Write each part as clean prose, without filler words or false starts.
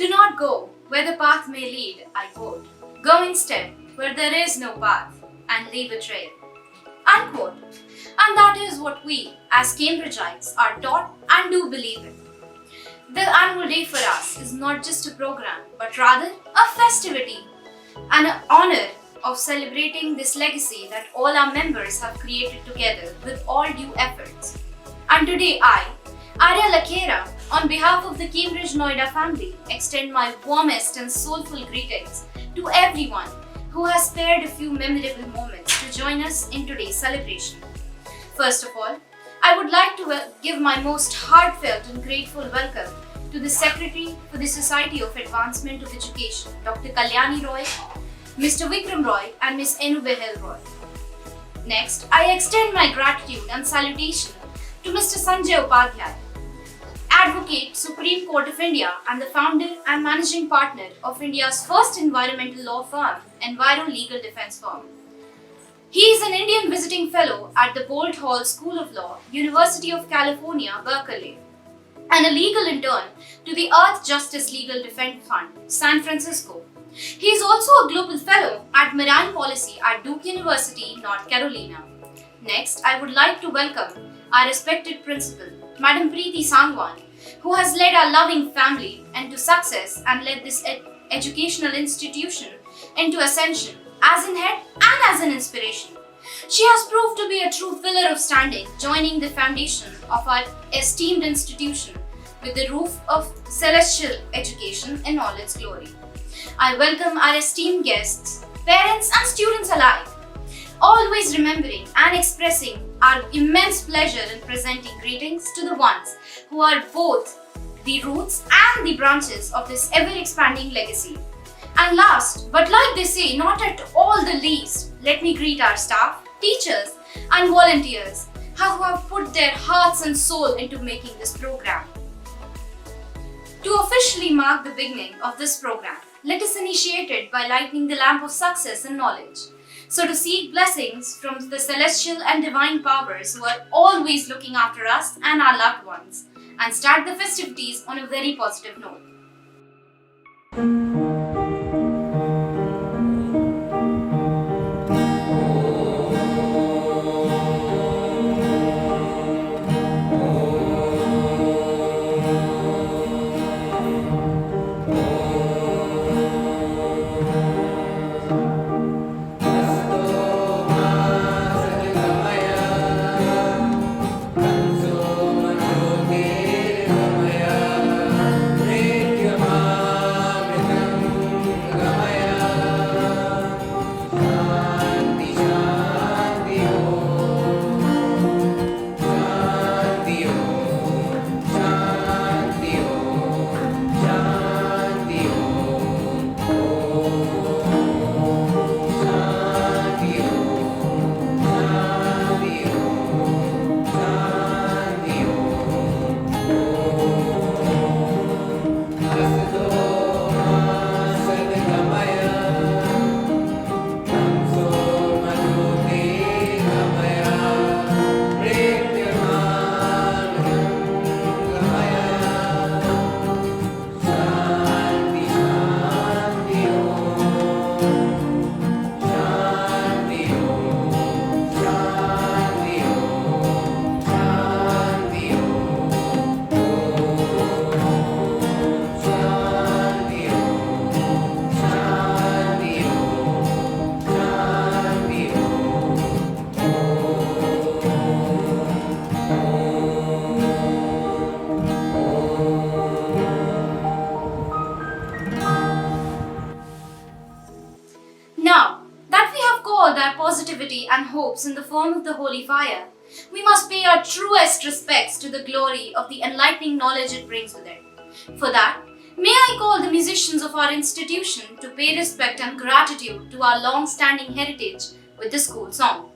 Do not go where the path may lead, I quote. Go instead where there is no path and leave a trail. Unquote. And that is what we, as Cambridgeites, are taught and do believe in. The annual day for us is not just a program, but rather a festivity, an honor of celebrating this legacy that all our members have created together with all due efforts. And today I, Arya Lakera, on behalf of the Cambridge Noida family, extend my warmest and soulful greetings to everyone who has spared a few memorable moments to join us in today's celebration. First of all, I would like to give my most heartfelt and grateful welcome to the Secretary for the Society of Advancement of Education, Dr. Kalyani Roy, Mr. Vikram Roy and Ms. Enu Behel Roy. Next, I extend my gratitude and salutation to Mr. Sanjay Upadhyay, Advocate, Supreme Court of India and the founder and managing partner of India's first environmental law firm, Enviro Legal Defence Firm. He is an Indian visiting fellow at the Bolt Hall School of Law, University of California, Berkeley, and a legal intern to the Earth Justice Legal Defense Fund, San Francisco. He is also a global fellow at Marine Policy at Duke University, North Carolina. Next, I would like to welcome our respected principal, Madam Preeti Sangwan, who has led our loving family into success and led this educational institution into ascension as an head and as an inspiration. She has proved to be a true pillar of standing, joining the foundation of our esteemed institution with the roof of celestial education in all its glory. I welcome our esteemed guests, parents and students alike, always remembering and expressing our immense pleasure in presenting greetings to the ones who are both the roots and the branches of this ever-expanding legacy. And last, but like they say, not at all the least, let me greet our staff, teachers and volunteers who have put their hearts and soul into making this program. To officially mark the beginning of this program, let us initiate it by lighting the lamp of success and knowledge. So to seek blessings from the celestial and divine powers who are always looking after us and our loved ones, and start the festivities on a very positive note. Positivity and hopes in the form of the holy fire, we must pay our truest respects to the glory of the enlightening knowledge it brings with it. For that, may I call the musicians of our institution to pay respect and gratitude to our long-standing heritage with the school song.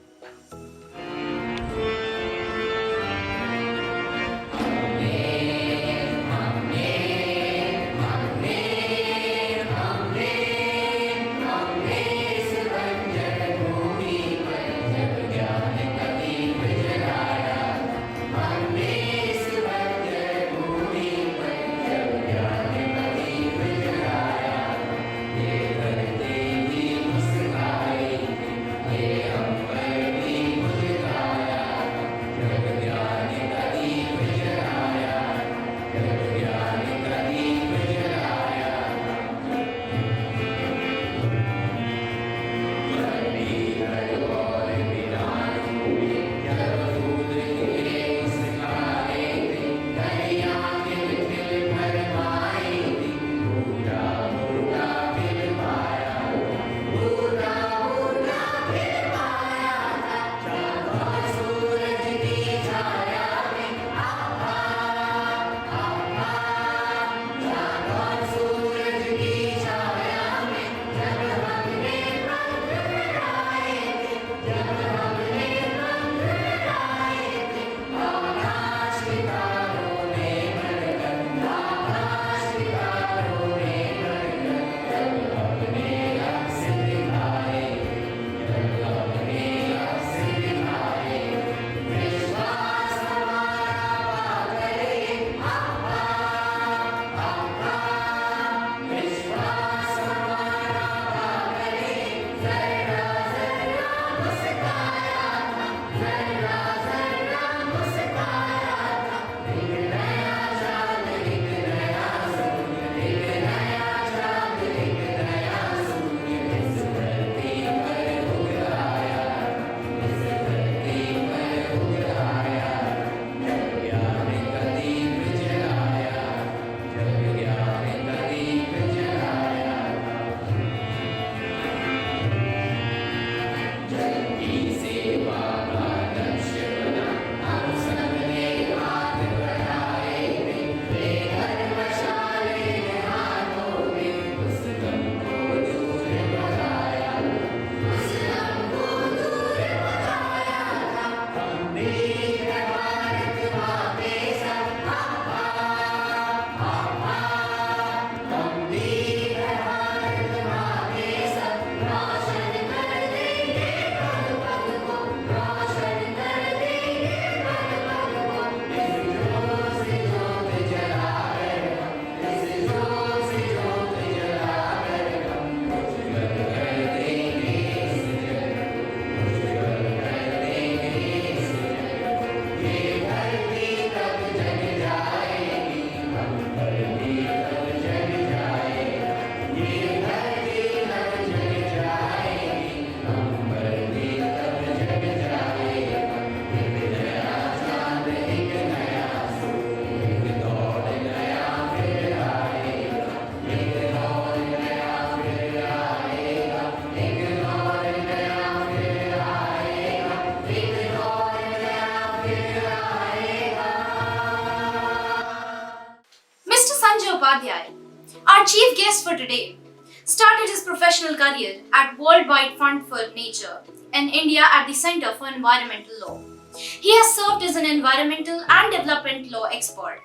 Our chief guest for today started his professional career at Worldwide Fund for Nature in India at the Center for Environmental Law. He has served as an environmental and development law expert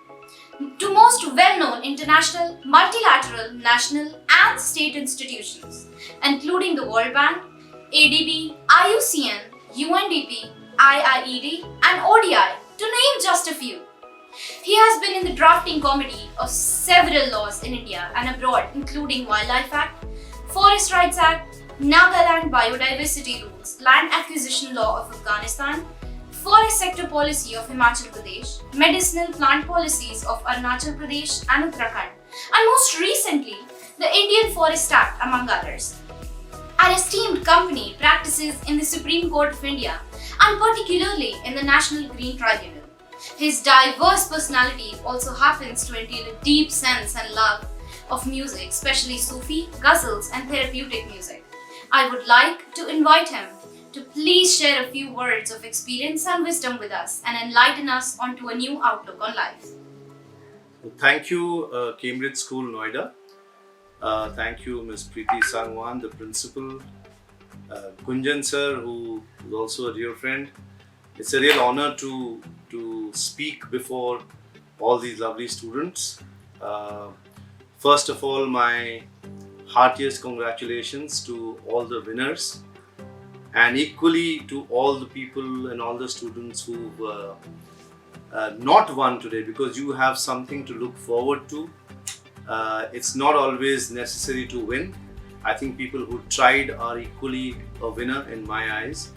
to most well-known international, multilateral, national and state institutions, including the World Bank, ADB, IUCN, UNDP, IIED and ODI, to name just a few. He has been in the drafting committee of several laws in India and abroad, including Wildlife Act, Forest Rights Act, Nagaland Biodiversity Rules, Land Acquisition Law of Afghanistan, Forest Sector Policy of Himachal Pradesh, Medicinal Plant Policies of Arunachal Pradesh and Uttarakhand, and most recently, the Indian Forest Act, among others. An esteemed company practices in the Supreme Court of India and particularly in the National Green Tribunal. His diverse personality also happens to entail a deep sense and love of music, especially Sufi, ghazals and therapeutic music. I would like to invite him to please share a few words of experience and wisdom with us and enlighten us onto a new outlook on life. Thank you, Cambridge School Noida. Thank you, Ms. Preeti Sangwan, the principal, Kunjan sir, who is also a dear friend. It's a real honor to speak before all these lovely students. First of all, my heartiest congratulations to all the winners, and equally to all the people and all the students who've not won today, because you have something to look forward to. It's not always necessary to win. I think people who tried are equally a winner in my eyes.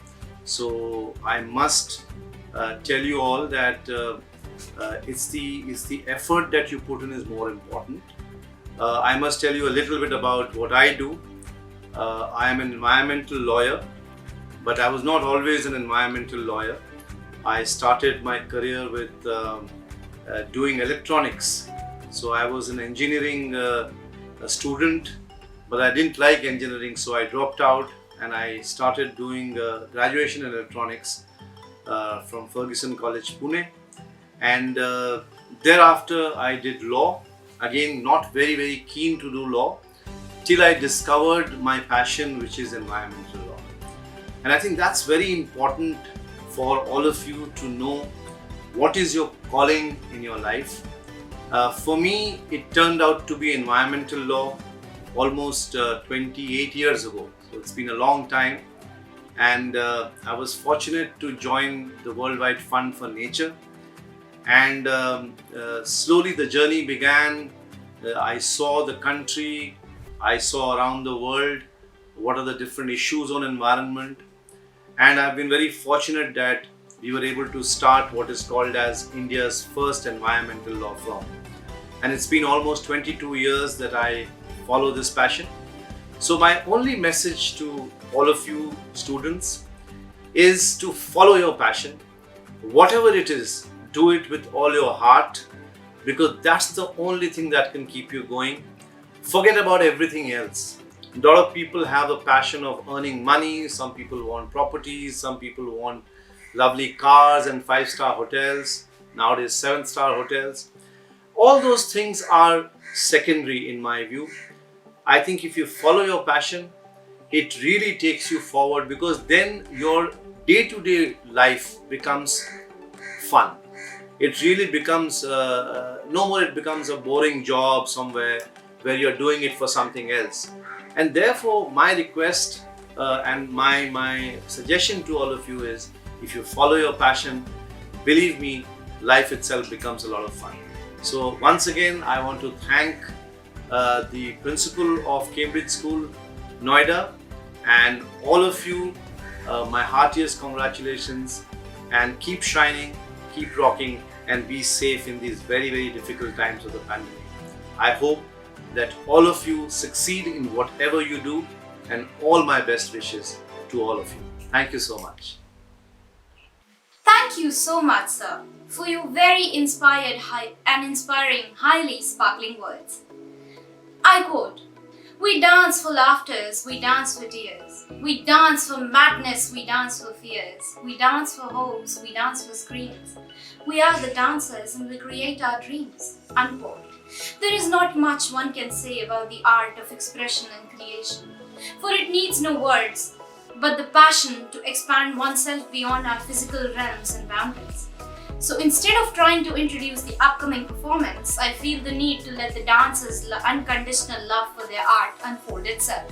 So I must tell you all that it's the effort that you put in is more important. I must tell you a little bit about what I do. I am an environmental lawyer, but I was not always an environmental lawyer. I started my career with doing electronics. So I was an engineering student, but I didn't like engineering, so I dropped out and I started doing graduation in electronics from Ferguson College, Pune. And thereafter I did law. Again, not very keen to do law till I discovered my passion, which is environmental law. And I think that's very important for all of you to know what is your calling in your life. For me, it turned out to be environmental law almost 28 years ago. So it's been a long time. And I was fortunate to join the Worldwide Fund for Nature. And slowly the journey began. I saw the country, I saw around the world what are the different issues on environment. And I've been very fortunate that we were able to start what is called as India's first environmental law firm. And it's been almost 22 years that I follow this passion. So my only message to all of you students is to follow your passion. Whatever it is, do it with all your heart, because that's the only thing that can keep you going. Forget about everything else. A lot of people have a passion of earning money. Some people want properties. Some people want lovely cars and 5-star hotels. Nowadays, 7-star hotels. All those things are secondary in my view. I think if you follow your passion, it really takes you forward, because then your day-to-day life becomes fun. It really becomes, no more it becomes a boring job somewhere where you're doing it for something else. And therefore, my request and my suggestion to all of you is, if you follow your passion, believe me, life itself becomes a lot of fun. So once again, I want to thank the principal of Cambridge School Noida and all of you. My heartiest congratulations, and keep shining, keep rocking, and be safe in these very difficult times of the pandemic. I hope that all of you succeed in whatever you do, and all my best wishes to all of you. Thank you so much. Thank you so much, sir, for your very inspiring, highly sparkling words. I quote, "We dance for laughters, we dance for tears. We dance for madness, we dance for fears. We dance for hopes, we dance for screams. We are the dancers and we create our dreams." Unquote. There is not much one can say about the art of expression and creation, for it needs no words, but the passion to expand oneself beyond our physical realms and boundaries. So instead of trying to introduce the upcoming performance, I feel the need to let the dancers' unconditional love for their art unfold itself.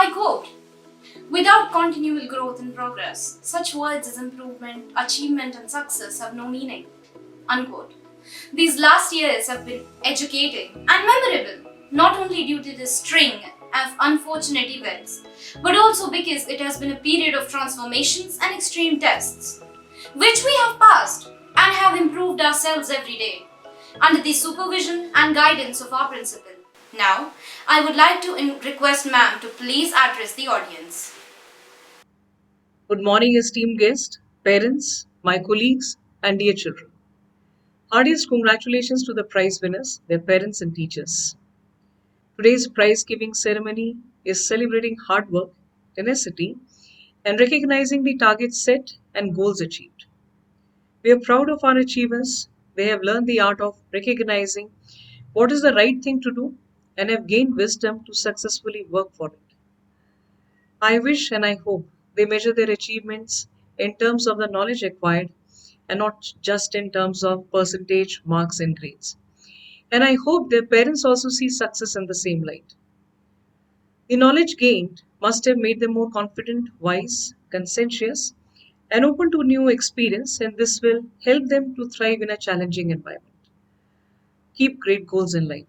I quote, "Without continual growth and progress, such words as improvement, achievement, and success have no meaning." Unquote. These last years have been educating and memorable, not only due to the string of unfortunate events, but also because it has been a period of transformations and extreme tests, which we have passed and have improved ourselves every day under the supervision and guidance of our principal. Now, I would like to request ma'am to please address the audience. Good morning, esteemed guests, parents, my colleagues, and dear children. Heartiest congratulations to the prize winners, their parents, and teachers. Today's prize giving ceremony is celebrating hard work, tenacity, and recognizing the targets set and goals achieved. We are proud of our achievers. They have learned the art of recognizing what is the right thing to do and have gained wisdom to successfully work for it. I wish and I hope they measure their achievements in terms of the knowledge acquired and not just in terms of percentage, marks, and grades. And I hope their parents also see success in the same light. The knowledge gained must have made them more confident, wise, conscientious, and open to new experience, and this will help them to thrive in a challenging environment. Keep great goals in life.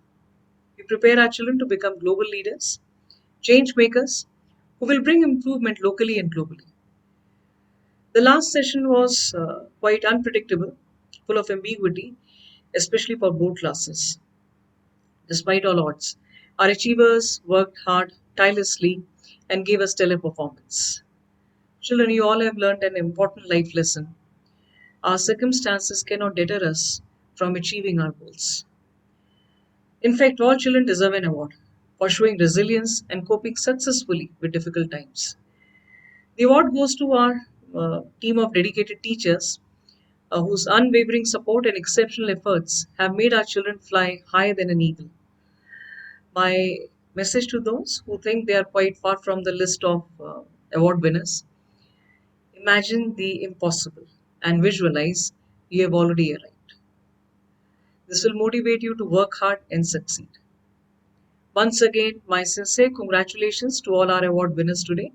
We prepare our children to become global leaders, change makers, who will bring improvement locally and globally. The last session was quite unpredictable, full of ambiguity, especially for board classes. Despite all odds, our achievers worked hard, tirelessly, and gave a stellar performance. Children, you all have learned an important life lesson. Our circumstances cannot deter us from achieving our goals. In fact, all children deserve an award for showing resilience and coping successfully with difficult times. The award goes to our team of dedicated teachers whose unwavering support and exceptional efforts have made our children fly higher than an eagle. My message to those who think they are quite far from the list of award winners: imagine the impossible and visualize you have already arrived. This will motivate you to work hard and succeed. Once again, my sincere congratulations to all our award winners today.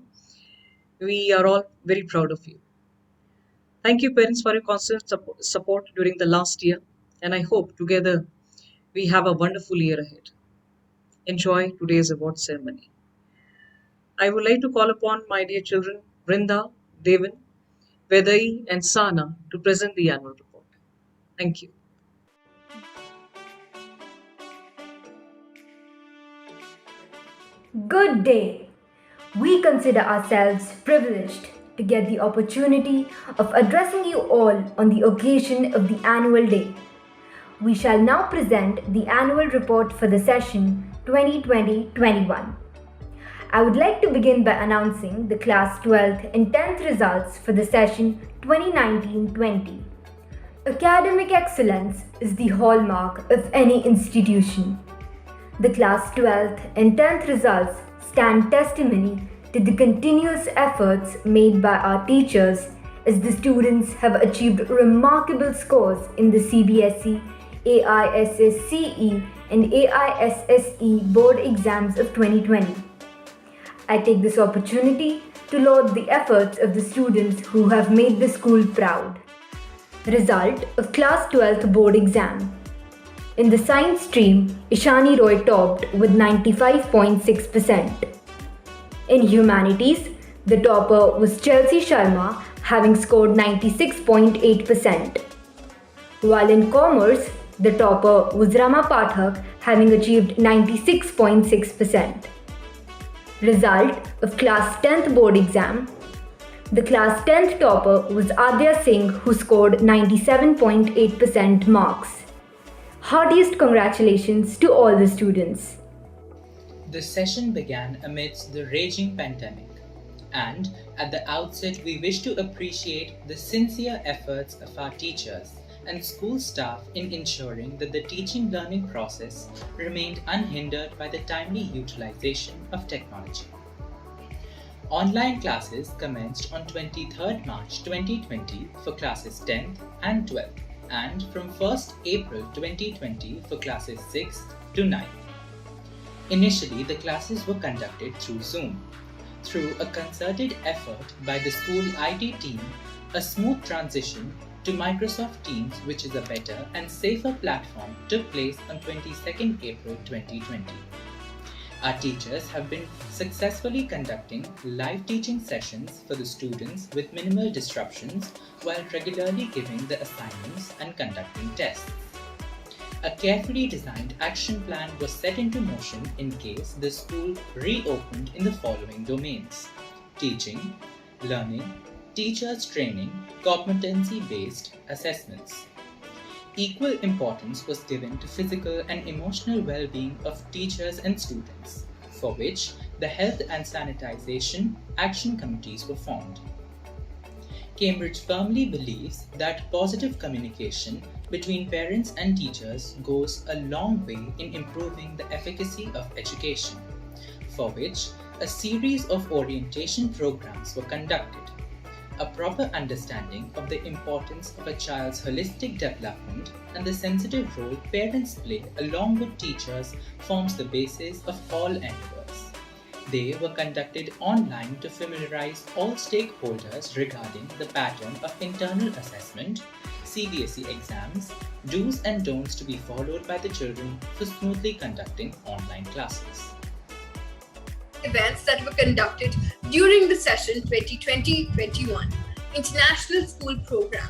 We are all very proud of you. Thank you, parents, for your constant support during the last year, and I hope together we have a wonderful year ahead. Enjoy today's award ceremony. I would like to call upon my dear children, Brinda, Devin, Vedai, and Sana, to present the annual report. Thank you. Good day. We consider ourselves privileged to get the opportunity of addressing you all on the occasion of the annual day. We shall now present the annual report for the session 2020-21. I would like to begin by announcing the class 12th and 10th results for the session 2019-20. Academic excellence is the hallmark of any institution. The class 12th and 10th results stand testimony to the continuous efforts made by our teachers as the students have achieved remarkable scores in the CBSE, AISSCE and AISSE board exams of 2020. I take this opportunity to laud the efforts of the students who have made the school proud. Result of class 12th board exam. In the science stream, Ishani Roy topped with 95.6%. In humanities, the topper was Chelsea Sharma, having scored 96.8%. While in commerce, the topper was Rama Pathak, having achieved 96.6%. Result of class 10th board exam. The class 10th topper was Adya Singh, who scored 97.8% marks. Heartiest congratulations to all the students. The session began amidst the raging pandemic, and at the outset we wish to appreciate the sincere efforts of our teachers and school staff in ensuring that the teaching-learning process remained unhindered by the timely utilization of technology. Online classes commenced on 23rd March 2020 for classes 10th and 12th, and from 1st April 2020 for classes 6th to 9th. Initially, the classes were conducted through Zoom. Through a concerted effort by the school IT team, a smooth transition to Microsoft Teams, which is a better and safer platform, took place on 22nd April 2020. Our teachers have been successfully conducting live teaching sessions for the students with minimal disruptions while regularly giving the assignments and conducting tests. A carefully designed action plan was set into motion in case the school reopened in the following domains: teaching, learning, teachers training, competency-based assessments. Equal importance was given to physical and emotional well-being of teachers and students, for which the health and sanitization action committees were formed. Cambridge firmly believes that positive communication between parents and teachers goes a long way in improving the efficacy of education, for which a series of orientation programs were conducted. A proper understanding of the importance of a child's holistic development and the sensitive role parents play along with teachers forms the basis of all endeavors. They were conducted online to familiarize all stakeholders regarding the pattern of internal assessment, CBSE exams, do's and don'ts to be followed by the children for smoothly conducting online classes. Events that were conducted during the session 2020-21 International School Program.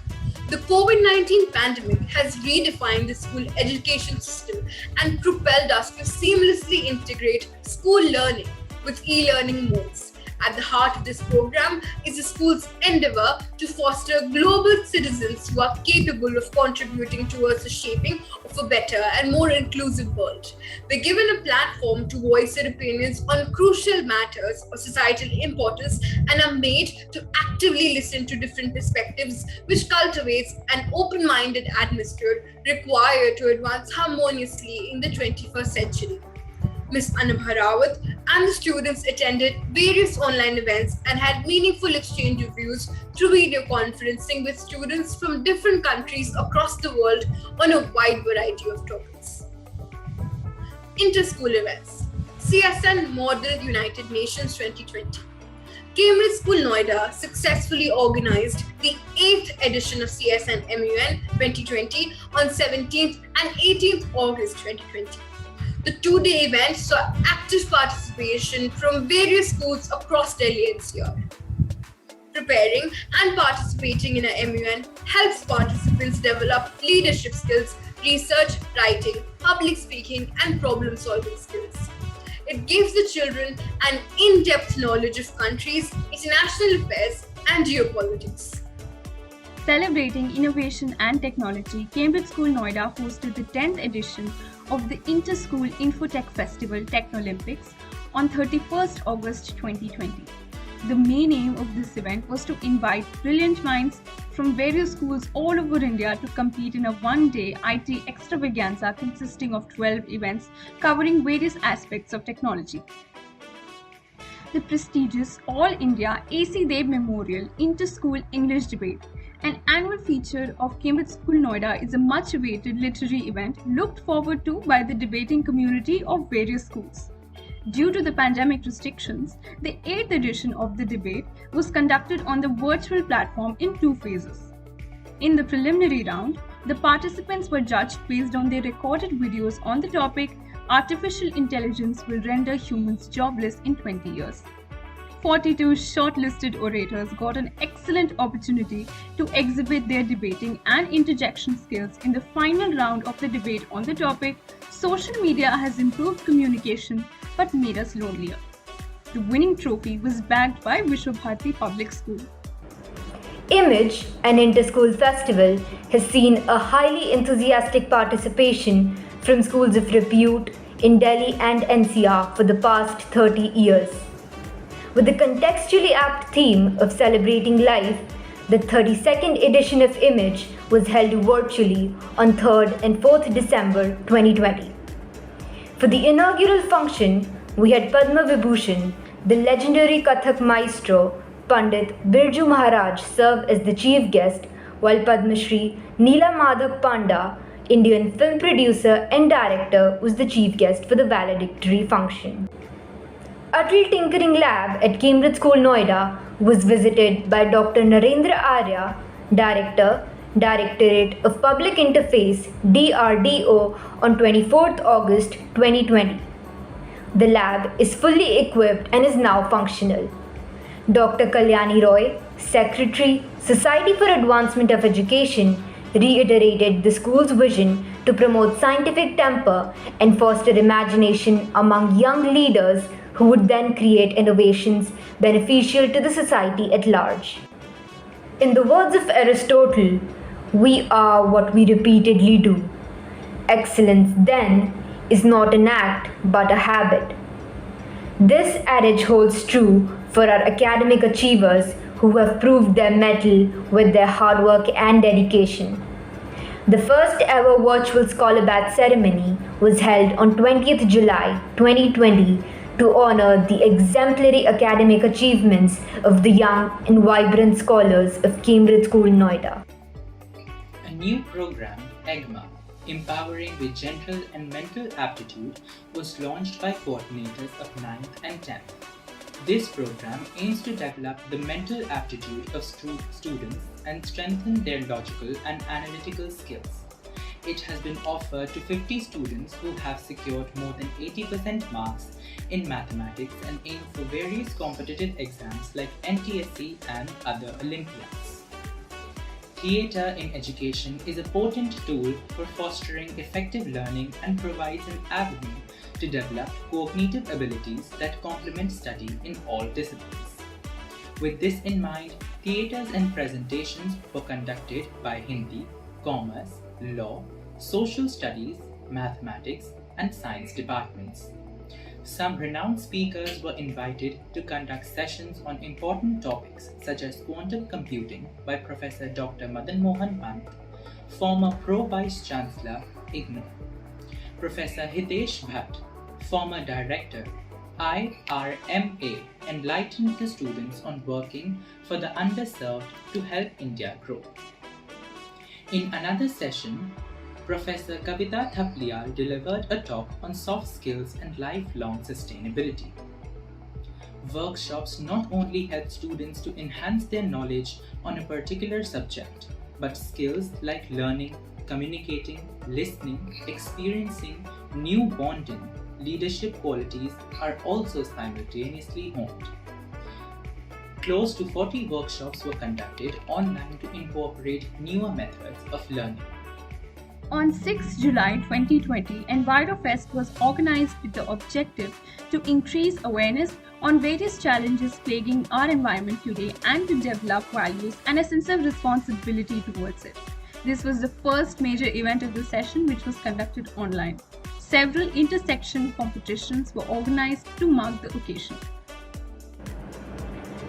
The COVID-19 pandemic has redefined the school education system and propelled us to seamlessly integrate school learning with e-learning modes. At the heart of this program is the school's endeavor to foster global citizens who are capable of contributing towards the shaping of a better and more inclusive world. They're given a platform to voice their opinions on crucial matters of societal importance and are made to actively listen to different perspectives, which cultivates an open-minded atmosphere required to advance harmoniously in the 21st century. Ms. Anubha Rawat and the students attended various online events and had meaningful exchange of views through video conferencing with students from different countries across the world on a wide variety of topics. Inter-school events. CSN Model United Nations 2020. Cambridge School Noida successfully organized the 8th edition of CSN MUN 2020 on 17th and 18th August 2020. The two-day event saw active participation from various schools across Delhi NCR. Preparing and participating in a MUN helps participants develop leadership skills, research, writing, public speaking, and problem-solving skills. It gives the children an in-depth knowledge of countries, international affairs, and geopolitics. Celebrating innovation and technology, Cambridge School Noida hosted the 10th edition of the Inter-School Infotech Festival Technolympics on 31st August 2020. The main aim of this event was to invite brilliant minds from various schools all over India to compete in a one-day IT extravaganza consisting of 12 events covering various aspects of technology. The prestigious All India AC Dev Memorial Inter-School English Debate, an annual feature of Cambridge School Noida, is a much-awaited literary event looked forward to by the debating community of various schools. Due to the pandemic restrictions, the 8th edition of the debate was conducted on the virtual platform in 2 phases. In the preliminary round, the participants were judged based on their recorded videos on the topic "Artificial Intelligence Will Render Humans Jobless in 20 Years." 42 shortlisted orators got an excellent opportunity to exhibit their debating and interjection skills in the final round of the debate on the topic "Social Media Has Improved Communication but Made Us Lonelier." The winning trophy was bagged by Vishwabharati Public School. Image, an inter-school festival, has seen a highly enthusiastic participation from schools of repute in Delhi and NCR for the past 30 years. With the contextually apt theme of celebrating life, the 32nd edition of Image was held virtually on 3rd and 4th December 2020. For the inaugural function, we had Padma Vibhushan, the legendary Kathak maestro, Pandit Birju Maharaj, serve as the chief guest, while Padma Shri Neela Madhuk Panda, Indian film producer and director, was the chief guest for the valedictory function. Atal Tinkering Lab at Cambridge School Noida was visited by Dr. Narendra Arya, Director, Directorate of Public Interface DRDO on 24th August 2020. The lab is fully equipped and is now functional. Dr. Kalyani Roy, Secretary, Society for Advancement of Education, reiterated the school's vision to promote scientific temper and foster imagination among young leaders who would then create innovations beneficial to the society at large. In the words of Aristotle, we are what we repeatedly do. Excellence, then, is not an act but a habit. This adage holds true for our academic achievers who have proved their mettle with their hard work and dedication. The first ever virtual Scholar Batch ceremony was held on 20th July 2020 to honor the exemplary academic achievements of the young and vibrant scholars of Cambridge School Noida. A new program, EGMA, Empowering with General and Mental Aptitude, was launched by coordinators of 9th and 10th. This program aims to develop the mental aptitude of students and strengthen their logical and analytical skills. It has been offered to 50 students who have secured more than 80% marks in mathematics and aim for various competitive exams like NTSC and other Olympiads. Theatre in education is a potent tool for fostering effective learning and provides an avenue to develop cognitive abilities that complement study in all disciplines. With this in mind, theatres and presentations were conducted by Hindi, Commerce, Law, Social Studies, Mathematics, and Science departments. Some renowned speakers were invited to conduct sessions on important topics such as quantum computing by Professor Dr. Madan Mohan Pant, former Pro-Vice Chancellor, IGNOU. Professor Hitesh Bhatt, former Director, IRMA, enlightened the students on working for the underserved to help India grow. In another session, Professor Kavita Thapliyal delivered a talk on soft skills and lifelong sustainability. Workshops not only help students to enhance their knowledge on a particular subject, but skills like learning, communicating, listening, experiencing new bonding, leadership qualities are also simultaneously honed. Close to 40 workshops were conducted online to incorporate newer methods of learning. On 6 July 2020, EnviroFest was organized with the objective to increase awareness on various challenges plaguing our environment today and to develop values and a sense of responsibility towards it. This was the first major event of the session, which was conducted online. Several intersection competitions were organized to mark the occasion.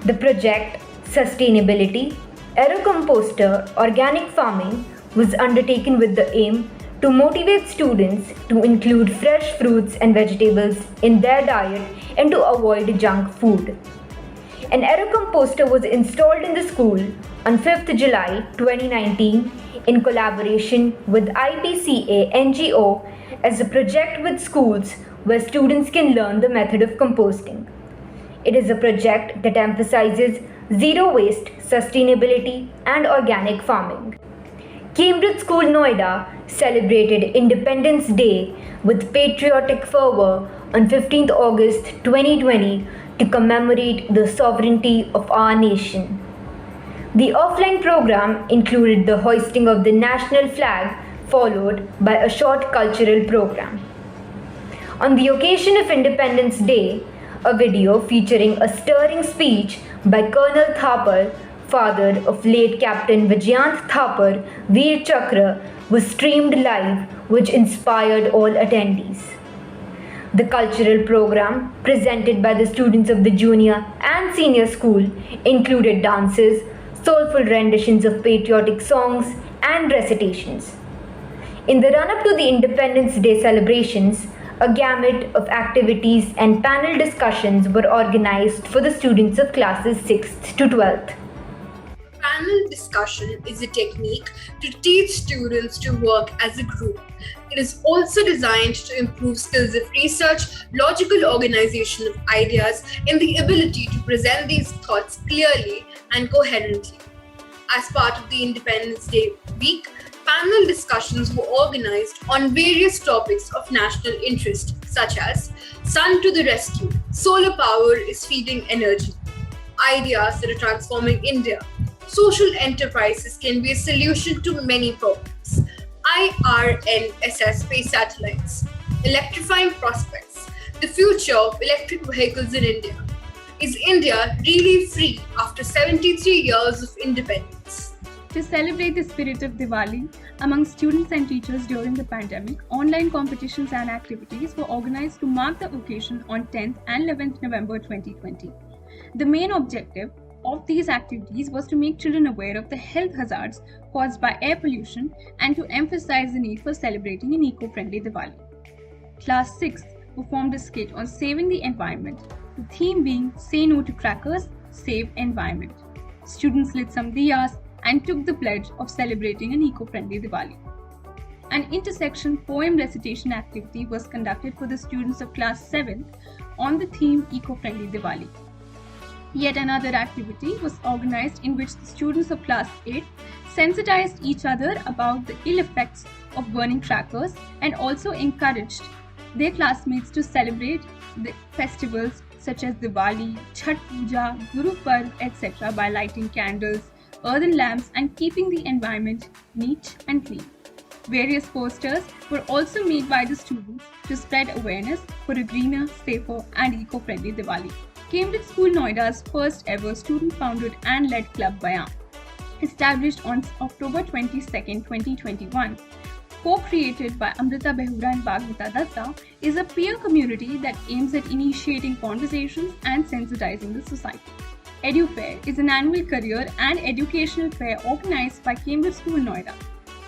The project Sustainability, Aerocomposter, Organic Farming was undertaken with the aim to motivate students to include fresh fruits and vegetables in their diet and to avoid junk food. An aerocomposter was installed in the school on 5th July 2019 in collaboration with IPCA NGO as a project with schools where students can learn the method of composting. It is a project that emphasizes zero waste, sustainability, and organic farming. Cambridge School Noida celebrated Independence Day with patriotic fervor on 15th August 2020 to commemorate the sovereignty of our nation. The offline program included the hoisting of the national flag, followed by a short cultural program. On the occasion of Independence Day, a video featuring a stirring speech by Colonel Thapar, father of late Captain Vijayant Thapar, Veer Chakra, was streamed live, which inspired all attendees. The cultural program, presented by the students of the junior and senior school, included dances, soulful renditions of patriotic songs, and recitations. In the run-up to the Independence Day celebrations, a gamut of activities and panel discussions were organized for the students of classes 6th to 12th. Panel discussion is a technique to teach students to work as a group. It is also designed to improve skills of research, logical organization of ideas, and the ability to present these thoughts clearly and coherently. As part of the Independence Day week, panel discussions were organized on various topics of national interest, such as Sun to the Rescue, Solar Power is Feeding Energy, Ideas that are transforming India, social enterprises can be a solution to many problems, IRNSS space satellites, electrifying prospects, the future of electric vehicles in India. Is India really free after 73 years of independence? To celebrate the spirit of Diwali among students and teachers during the pandemic, online competitions and activities were organized to mark the occasion on 10th and 11th November 2020. The main objective of these activities was to make children aware of the health hazards caused by air pollution and to emphasize the need for celebrating an eco-friendly Diwali. Class 6 performed a skit on saving the environment, the theme being Say No to Crackers, Save Environment. Students lit some diyas and took the pledge of celebrating an eco-friendly Diwali. An intersection poem recitation activity was conducted for the students of class 7 on the theme Eco-friendly Diwali. Yet another activity was organized in which the students of class 8 sensitized each other about the ill effects of burning crackers and also encouraged their classmates to celebrate the festivals such as Diwali, Chhat Puja, Guru Parv, etc. by lighting candles, earthen lamps and keeping the environment neat and clean. Various posters were also made by the students to spread awareness for a greener, safer and eco-friendly Diwali. Cambridge School Noida's first ever student-founded and led club Bayan, established on October 22, 2021, co-created by Amrita Behura and Bhagwata Datta, is a peer community that aims at initiating conversations and sensitizing the society. EduFair is an annual career and educational fair organized by Cambridge School Noida.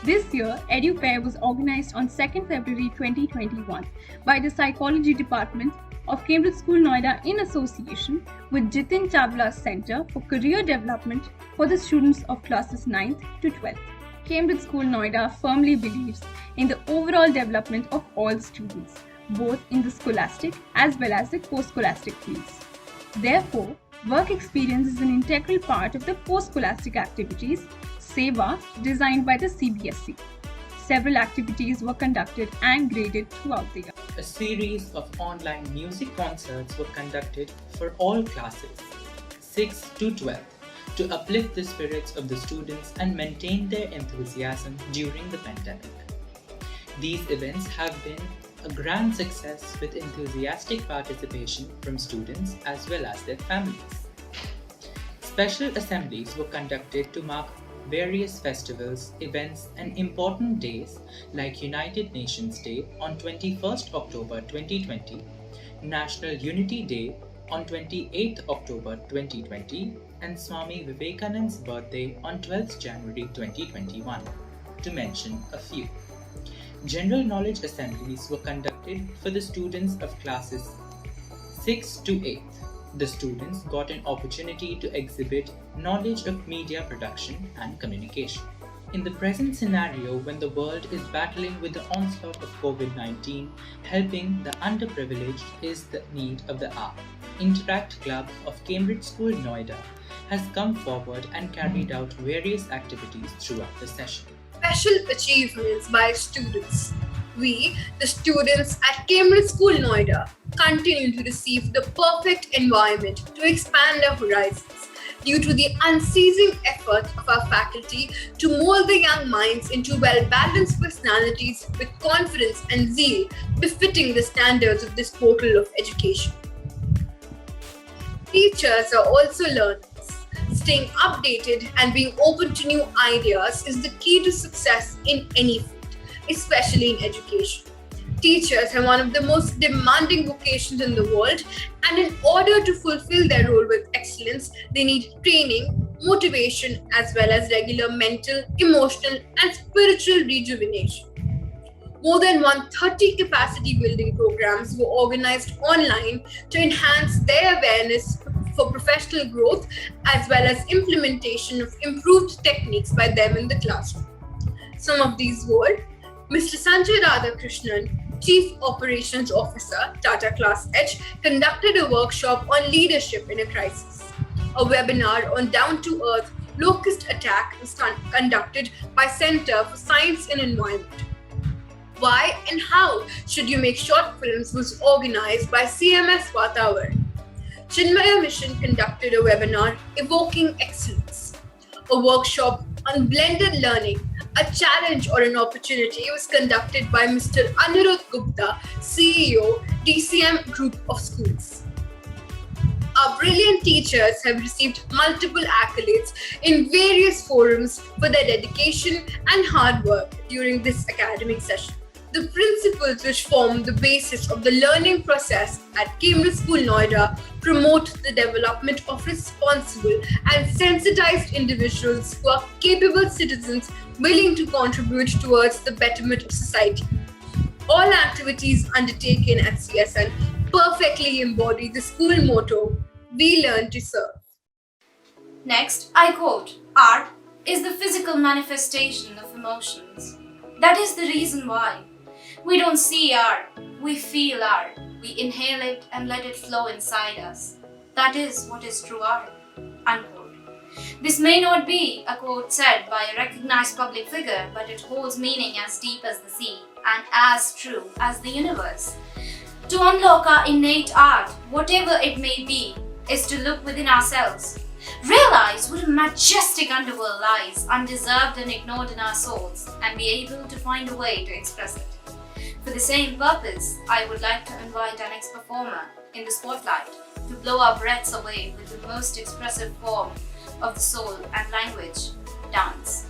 This year, EduFair was organized on 2nd February 2021 by the Psychology Department of Cambridge School Noida in association with Jitin Chawla's Center for Career Development for the students of classes 9th to 12th. Cambridge School Noida firmly believes in the overall development of all students, both in the scholastic as well as the post-scholastic fields. Therefore, work experience is an integral part of the post-scholastic activities, SEVA, designed by the CBSE. Several activities were conducted and graded throughout the year. A series of online music concerts were conducted for all classes, 6 to 12, to uplift the spirits of the students and maintain their enthusiasm during the pandemic. These events have been a grand success with enthusiastic participation from students as well as their families. Special assemblies were conducted to mark various festivals, events and important days like United Nations Day on 21st October 2020, National Unity Day on 28th October 2020 and Swami Vivekananda's birthday on 12th January 2021, to mention a few. General knowledge assemblies were conducted for the students of classes 6 to 8th. The students got an opportunity to exhibit knowledge of media production and communication. In the present scenario, when the world is battling with the onslaught of COVID-19, helping the underprivileged is the need of the hour. Interact Club of Cambridge School Noida has come forward and carried out various activities throughout the session. Special achievements by students. We, the students at Cambridge School Noida, continue to receive the perfect environment to expand our horizons due to the unceasing effort of our faculty to mold the young minds into well-balanced personalities with confidence and zeal befitting the standards of this portal of education. Teachers are also learners. Staying updated and being open to new ideas is the key to success in any field, especially in education. Teachers are one of the most demanding vocations in the world, and in order to fulfill their role with excellence, they need training, motivation, as well as regular mental, emotional, and spiritual rejuvenation. More than 130 capacity building programs were organized online to enhance their awareness for professional growth as well as implementation of improved techniques by them in the classroom. Some of these were Mr. Sanjay Radhakrishnan, Chief Operations Officer, Tata Class H, conducted a workshop on leadership in a crisis. A webinar on down-to-earth locust attack was conducted by Center for Science and Environment. Why and how should you make short films was organized by CMS Vatawar. Chinmaya Mission conducted a webinar evoking excellence. A workshop on blended learning, a challenge or an opportunity was conducted by Mr. Anirudh Gupta, CEO, DCM Group of Schools. Our brilliant teachers have received multiple accolades in various forums for their dedication and hard work during this academic session. The principles which form the basis of the learning process at Cambridge School Noida promote the development of responsible and sensitized individuals who are capable citizens willing to contribute towards the betterment of society. All activities undertaken at CSN perfectly embody the school motto, "We learn to serve." Next, I quote, "Art is the physical manifestation of emotions. That is the reason why. We don't see art, we feel art. We inhale it and let it flow inside us. That is what is true art." Unquote. This may not be a quote said by a recognized public figure, but it holds meaning as deep as the sea and as true as the universe. To unlock our innate art, whatever it may be, is to look within ourselves, realize what a majestic underworld lies undeserved and ignored in our souls, and be able to find a way to express it. For the same purpose, I would like to invite our next performer in the spotlight to blow our breaths away with the most expressive form of the soul and language, dance.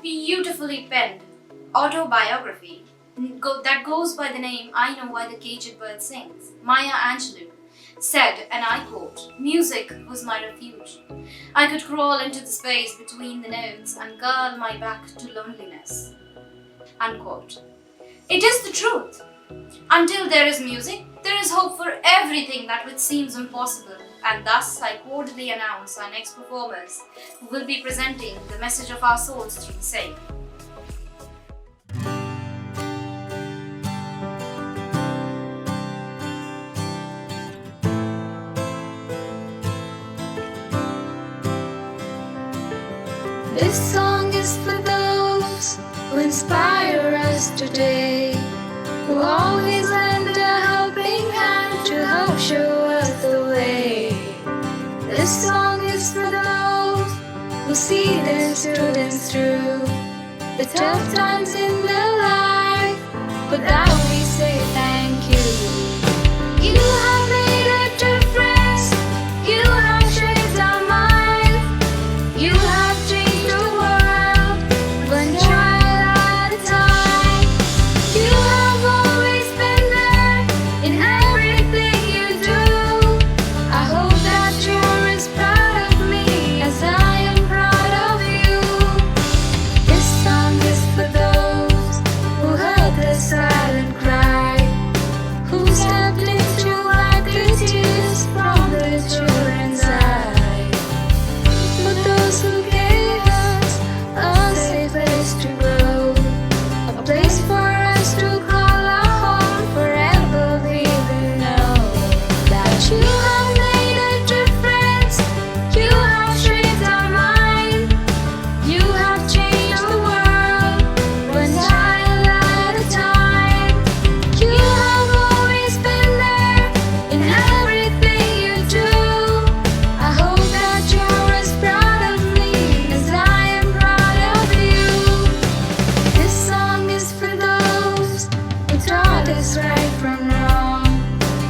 Beautifully penned autobiography that goes by the name "I Know Why the Caged Bird Sings," Maya Angelou said, and I quote, "Music was my refuge. I could crawl into the space between the notes and curl my back to loneliness." Unquote. It is the truth. Until there is music, there is hope for everything that which seems impossible. And thus, I cordially announce our next performers who will be presenting the message of our souls through the same. This song is for those who inspire us today, who always lend a helping hand to help show us the way. This song is for those who see their students through the tough times in their life, but that we say thank you. You have made a difference, you have shaped our minds, you have changed the world, one child at a time. You have always been there in everything you do. I hope that you're as proud of me as I am proud of you. This song is for those who heard the silent cry, who stepped into like the tears from the children's eyes. For those who gave us a safe place to grow, a place for us to call our home forever. We will know that you have made a difference, you have shaped our mind, you have changed the world, one child at a time. You have always been there in everything you do. I hope that you're as proud of me as I am proud of you. This song is for those who taught us right from wrong,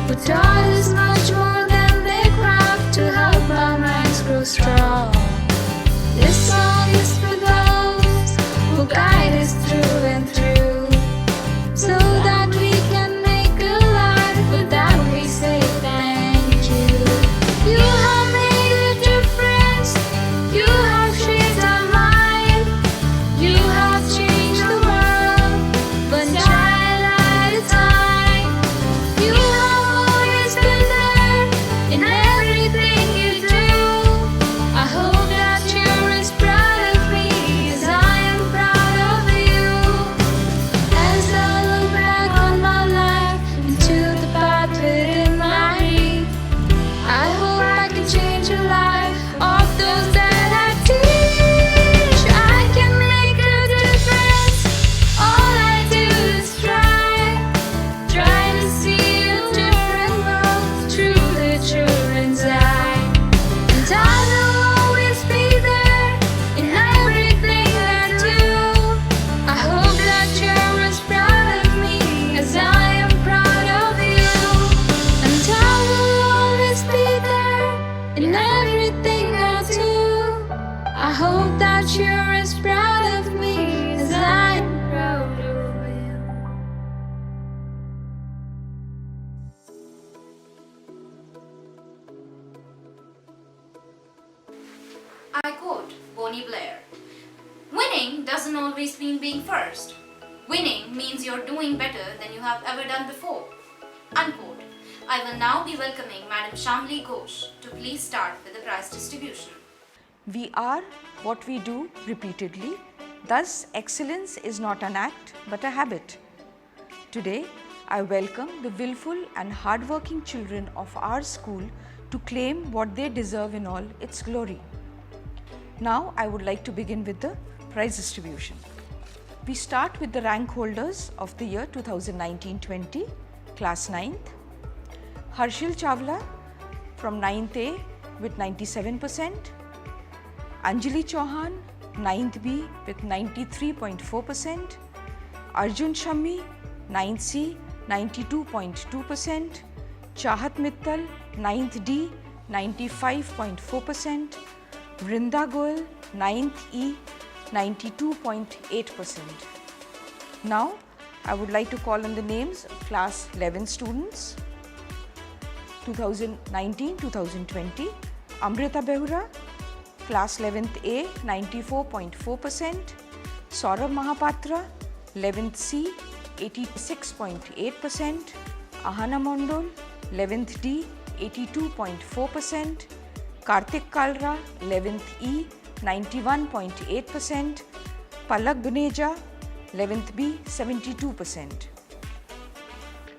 who taught us much more than their craft to help our minds grow strong. This song is for those who guide us through and through, so that we can make a life. For that we say thank you. You have made a difference, you have shaped our mind, you have changed the world, one child at a time. You have always been there in everything you do. I hope that you're as proud of me as I am proud of you. As I look back on my life into the path within my reach, I hope I can change the life of those that I teach. I can make a difference, all I do is try to see a different world through the children's eye. And I will always be there in everything I do. I hope that you're as proud of me as I am proud of you. And I will always be there in everything I do. I hope that you're as proud of me as I am proud of you. I quote Bonnie Blair: winning doesn't always mean being first. Winning means you're doing better than you have ever done before. Unquote. I will now be welcoming Madam Shamli Ghosh to please start with the prize distribution. We are what we do repeatedly. Thus, excellence is not an act but a habit. Today, I welcome the willful and hardworking children of our school to claim what they deserve in all its glory. Now, I would like to begin with the prize distribution. We start with the rank holders of the year 2019-20, class 9th. Harshil Chawla from 9th A with 97%. Anjali Chauhan, 9th B with 93.4%. Arjun Shammi, 9th C, 92.2%. Chahat Mittal, 9th D, 95.4%. Vrinda Goel, 9th E, 92.8%. Now, I would like to call on the names of class 11 students. 2019-2020, Amrita Behura, class 11th A, 94.4%. Saurabh Mahapatra, 11th C, 86.8%, Ahana Mondol, 11th D, 82.4%, Kartik Kalra, 11th E, 91.8%, Palak Guneja, 11th B, 72%.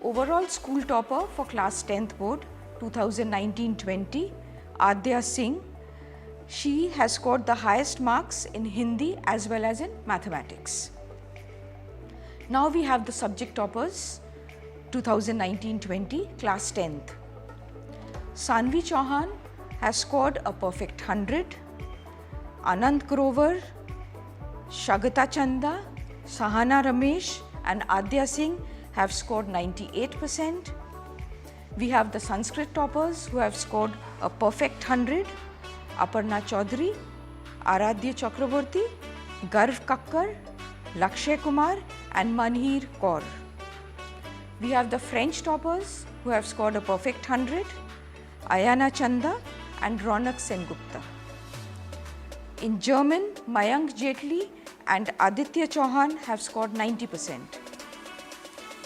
Overall school topper for class 10th board 2019-20, Adya Singh. She has scored the highest marks in Hindi as well as in mathematics. Now we have the subject toppers 2019-20 class 10th. Sanvi Chauhan has scored a perfect 100. Anand Grover, Shagata Chanda, Sahana Ramesh and Adya Singh have scored 98%. We have the Sanskrit toppers who have scored a perfect 100. Aparna Chaudhary, Aradhya Chakraborty, Garv Kakkar, Lakshay Kumar and Manhir Kaur. We have the French toppers who have scored a perfect 100. Ayana Chanda and Ronak Sengupta. In German, Mayank Jetli and Aditya Chauhan have scored 90%.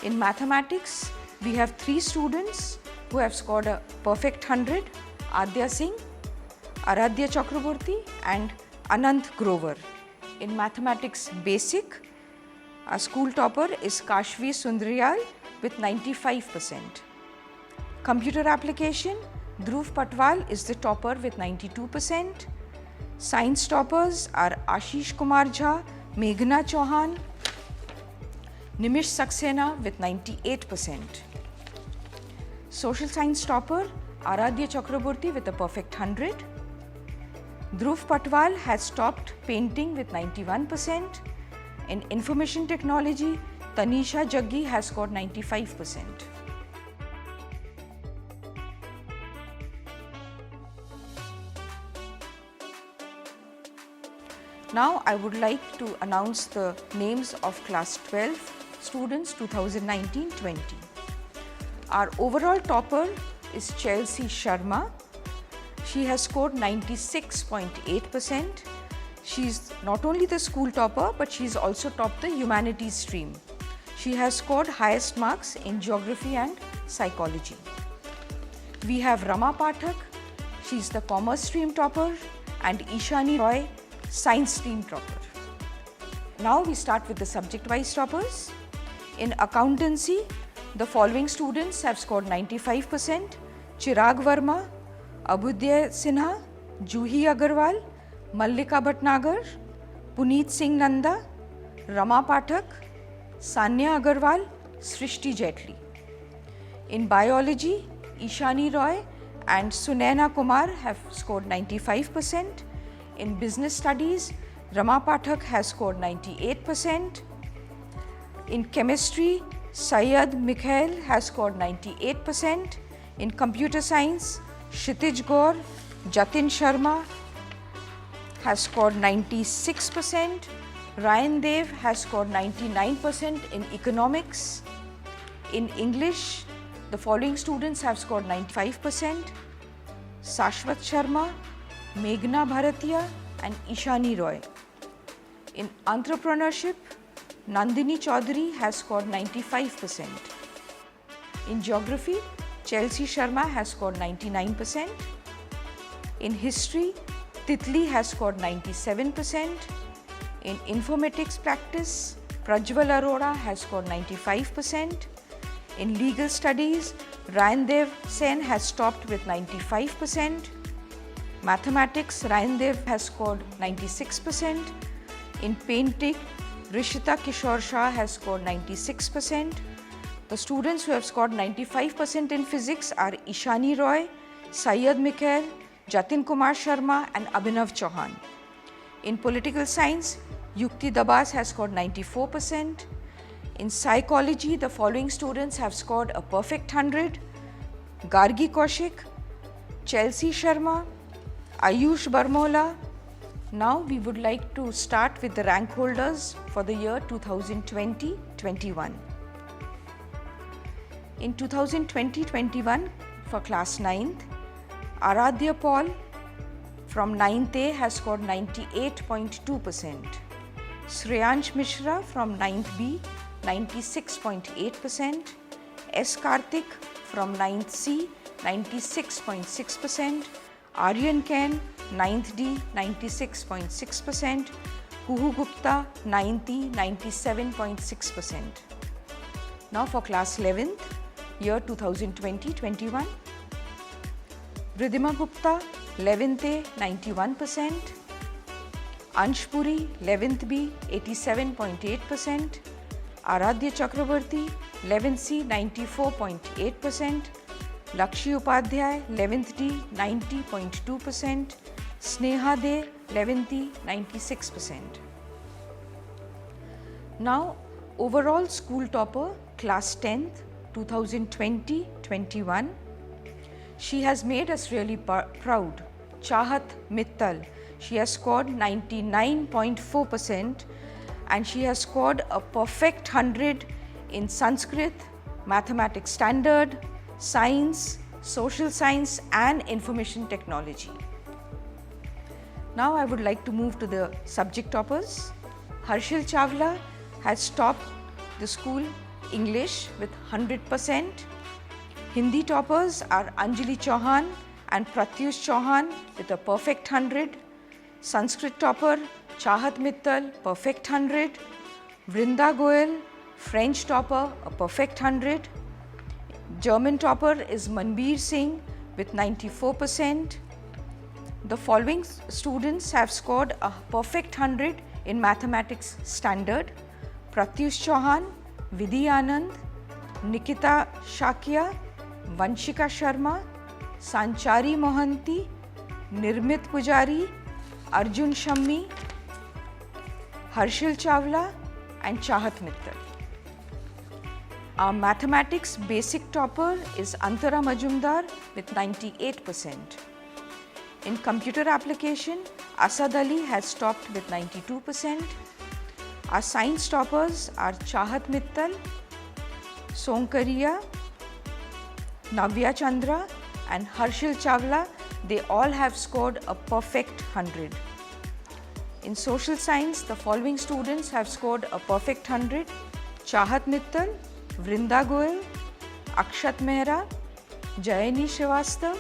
In mathematics, we have 3 students who have scored a perfect 100, Adya Singh, Aradhya Chakraborty and Anant Grover. In mathematics basic, our school topper is Kashvi Sundariyal with 95%. Computer application, Dhruv Patwal is the topper with 92%. Science toppers are Ashish Kumar Jha, Meghna Chauhan, Nimish Saxena with 98%. Social science topper Aradhya Chakraborty with a perfect 100. Dhruv Patwal has topped painting with 91%. In information technology, Tanisha Jaggi has scored 95%. Now I would like to announce the names of class 12 students 2019-20. Our overall topper is Chelsea Sharma. She has scored 96.8%. She is not only the school topper but she is also topped the humanities stream. She has scored highest marks in geography and psychology. We have Rama Pathak, she is the commerce stream topper, and Ishani Roy, science stream topper. Now we start with the subject-wise toppers. In accountancy, the following students have scored 95%: Chirag Verma, Abhyuday Sinha, Juhi Agarwal, Mallika Bhatnagar, Puneet Singh Nanda, Rama Pathak, Sanya Agarwal, Srishti Jetli. In biology, Ishani Roy and Sunaina Kumar have scored 95%. In business studies, Rama Pathak has scored 98%. In chemistry, Syed Mikhail has scored 98%. In computer science, Kshitij Gaur, Jatin Sharma has scored 96%. Ryan Dev has scored 99% in economics. In English, the following students have scored 95%: Sashwat Sharma, Meghna Bharatiya and Ishani Roy. In entrepreneurship, Nandini Chaudhary has scored 95%. In geography, Chelsea Sharma has scored 99%. In history, Titli has scored 97%. In informatics practice, Prajwal Arora has scored 95%. In legal studies, Ryan Dev Sen has topped with 95%. Mathematics, Ryan Dev has scored 96%. In painting, Rishita Kishore Shah has scored 96%. The students who have scored 95% in physics are Ishani Roy, Syed Mikhail, Jatin Kumar Sharma and Abhinav Chauhan. In political science, Yukti Dabas has scored 94%. In psychology, the following students have scored a perfect 100: Gargi Kaushik, Chelsea Sharma, Ayush Barmola. Now we would like to start with the rank holders for the year 2020-21. In 2020-21 for class 9th, Aradhya Paul from 9th A has scored 98.2%. Shreyansh Mishra from 9th B 96.8%, S. Karthik from 9th C, 96.6%, Aryan Ken, 9th D, 96.6%, Kuhu Gupta, 9th E, 97.6%. Now for class 11th, year 2020-21, Vridhima Gupta, 11th A, 91%, Anshpuri, 11th B, 87.8%, Aradhya Chakrabarti, 11th C, 94.8%, Lakshya Upadhyay, 11th D, 90.2%, Sneha De, 11th E, 96%. Now, overall school topper, class 10th, 2020-21. She has made us really proud. Chahat Mittal. She has scored 99.4% and she has scored a perfect 100 in Sanskrit, Mathematics Standard, Science, Social Science and Information Technology. Now I would like to move to the subject toppers. Harshil Chawla has topped the school English with 100%. Hindi toppers are Anjali Chauhan and Pratyush Chauhan with a perfect 100. Sanskrit topper Chahat Mittal, perfect 100. Vrinda Goel, French topper, a perfect 100. German topper is Manbir Singh with 94%. The following students have scored a perfect 100 in Mathematics Standard: Pratyush Chauhan, Vidhi Anand, Nikita Shakya, Vanshika Sharma, Sanchari Mohanty, Nirmit Pujari, Arjun Shammi, Harshil Chawla and Chahat Mittal. Our mathematics basic topper is Antara Majumdar with 98%. In computer application, Asad Ali has topped with 92%. Our science toppers are Chahat Mittal, Sonkaria, Navya Chandra and Harshil Chawla. They all have scored a perfect 100. In social science, the following students have scored a perfect 100. Chahat Mittal, Vrinda Goel, Akshat Mehra, Jayani Srivastav,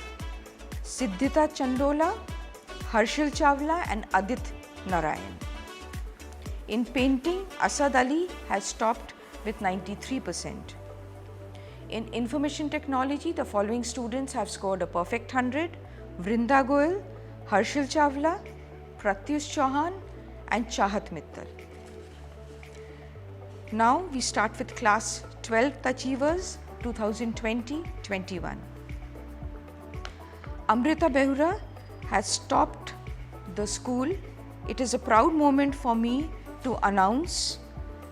Siddhita Chandola, Harshil Chawla and Adit Narayan. In painting, Asad Ali has topped with 93%. In information technology, the following students have scored a perfect 100. Vrinda Goel, Harshil Chawla, Pratyush Chauhan and Chahat Mittal. Now we start with class 12th achievers 2020-21. Amrita Behura has topped the school. It is a proud moment for me to announce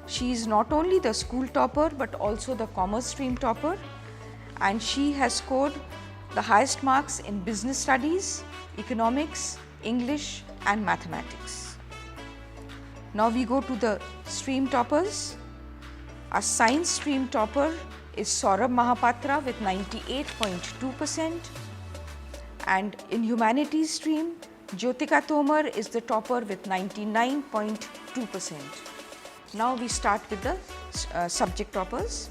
she is not only the school topper but also the commerce stream topper, and she has scored the highest marks in business studies, economics, English and mathematics. Now we go to the stream toppers. Our science stream topper is Saurabh Mahapatra with 98.2%, and in humanities stream, Jyotika Tomar is the topper with 99.2%. Now we start with the subject toppers.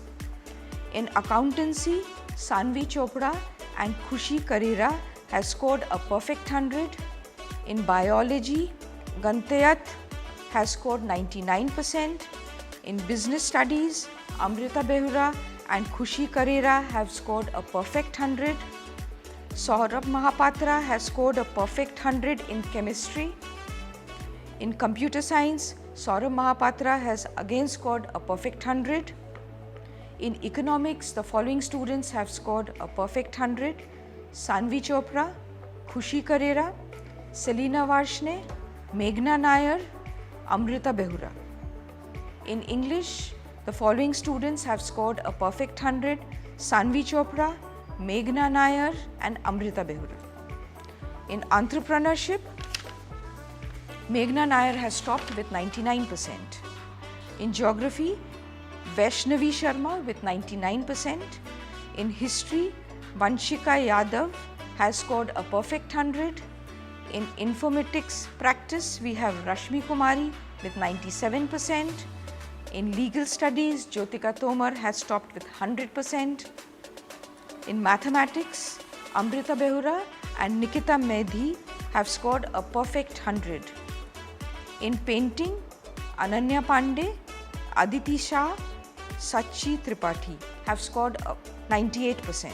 In accountancy, Sanvi Chopra and Khushi Karira has scored a perfect 100. In biology, Gantayat has scored 99%. In business studies, Amrita Behura and Khushi Karira have scored a perfect 100. Saurabh Mahapatra has scored a perfect 100 in chemistry. In computer science, Saurabh Mahapatra has again scored a perfect 100. In economics, the following students have scored a perfect 100. Sanvi Chopra, Khushi Karira, Selina Varshne, Meghna Nair, Amrita Behura. In English, the following students have scored a perfect 100. Sanvi Chopra, Meghna Nair and Amrita Behura. In entrepreneurship, Meghna Nair has topped with 99%. In geography, Vaishnavi Sharma with 99%. In history, Vanshika Yadav has scored a perfect 100. In informatics practice, we have Rashmi Kumari with 97%. In legal studies, Jyotika Tomar has topped with 100%. In mathematics, Amrita Behura and Nikita Medhi have scored a perfect 100. In painting, Ananya Pandey, Aditi Shah, Sachi Tripathi have scored 98%.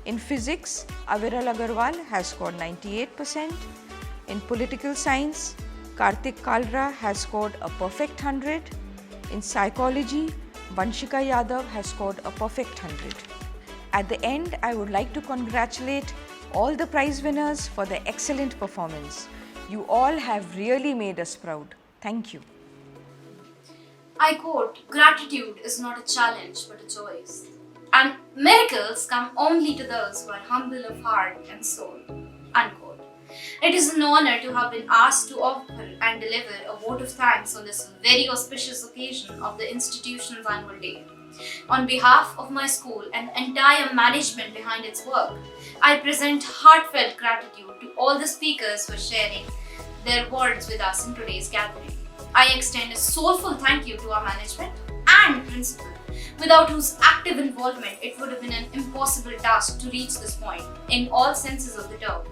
In physics, Aviral Agarwal has scored 98%. In political science, Kartik Kalra has scored a perfect 100. In psychology, Vanshika Yadav has scored a perfect 100. At the end, I would like to congratulate all the prize winners for their excellent performance. You all have really made us proud. Thank you. I quote, "Gratitude is not a challenge but a choice. And miracles come only to those who are humble of heart and soul." Unquote. It is an honor to have been asked to offer and deliver a vote of thanks on this very auspicious occasion of the institution's annual day. On behalf of my school and the entire management behind its work, I present heartfelt gratitude to all the speakers for sharing their words with us in today's gathering. I extend a soulful thank you to our management and principal, without whose active involvement it would have been an impossible task to reach this point in all senses of the term.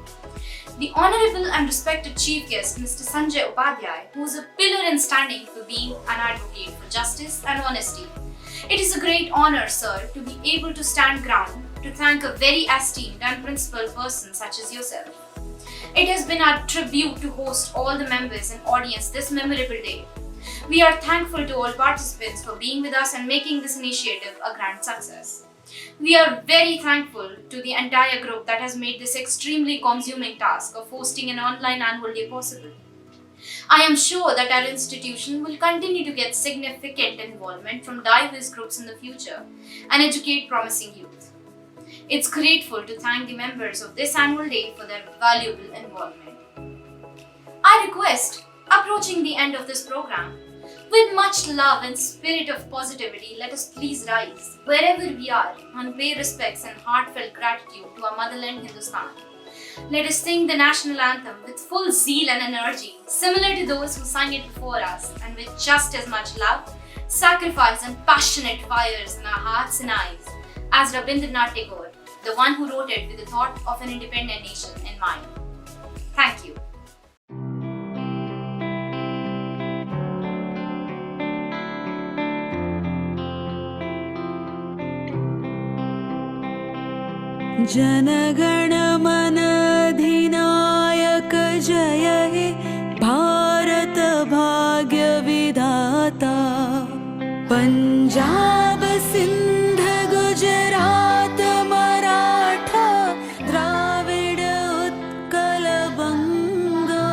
The Honorable and respected Chief Guest, Mr. Sanjay Upadhyay, who is a pillar in standing for being an advocate for justice and honesty. It is a great honor, sir, to be able to stand ground to thank a very esteemed and principled person such as yourself. It has been our tribute to host all the members and audience this memorable day. We are thankful to all participants for being with us and making this initiative a grand success. We are very thankful to the entire group that has made this extremely consuming task of hosting an online annual day possible. I am sure that our institution will continue to get significant involvement from diverse groups in the future and educate promising youth. It's grateful to thank the members of this annual day for their valuable involvement. I request, approaching the end of this program, with much love and spirit of positivity, let us please rise, wherever we are, and pay respects and heartfelt gratitude to our motherland Hindustan. Let us sing the national anthem with full zeal and energy, similar to those who sang it before us, and with just as much love, sacrifice and passionate fires in our hearts and eyes, as Rabindranath Tagore, the one who wrote it with the thought of an independent nation in mind. Thank you. जनगण मन अधिनायक जय हे भारत भाग्य विधाता पंजाब सिंध गुजरात मराठा द्राविड उत्कल बंगा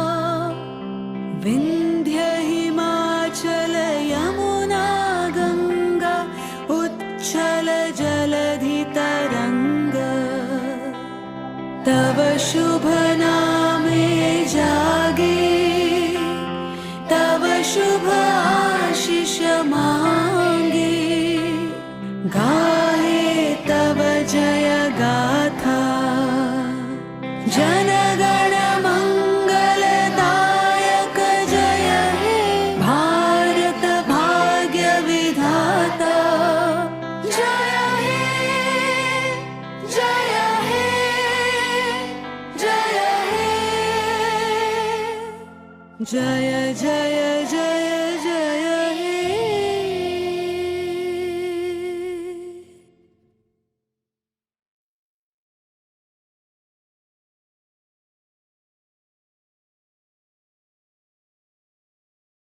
विंध्य हिमाचल यमुना गंगा उच्छल जलधि तरंगा तव शुभ नामे जागे तव शुभ आशीष मांगे गाहे तव जय गाथा जनगण मंगलदायक जय हे भारत भाग्य विधाता जय हे जय हे जय हे जय जय जय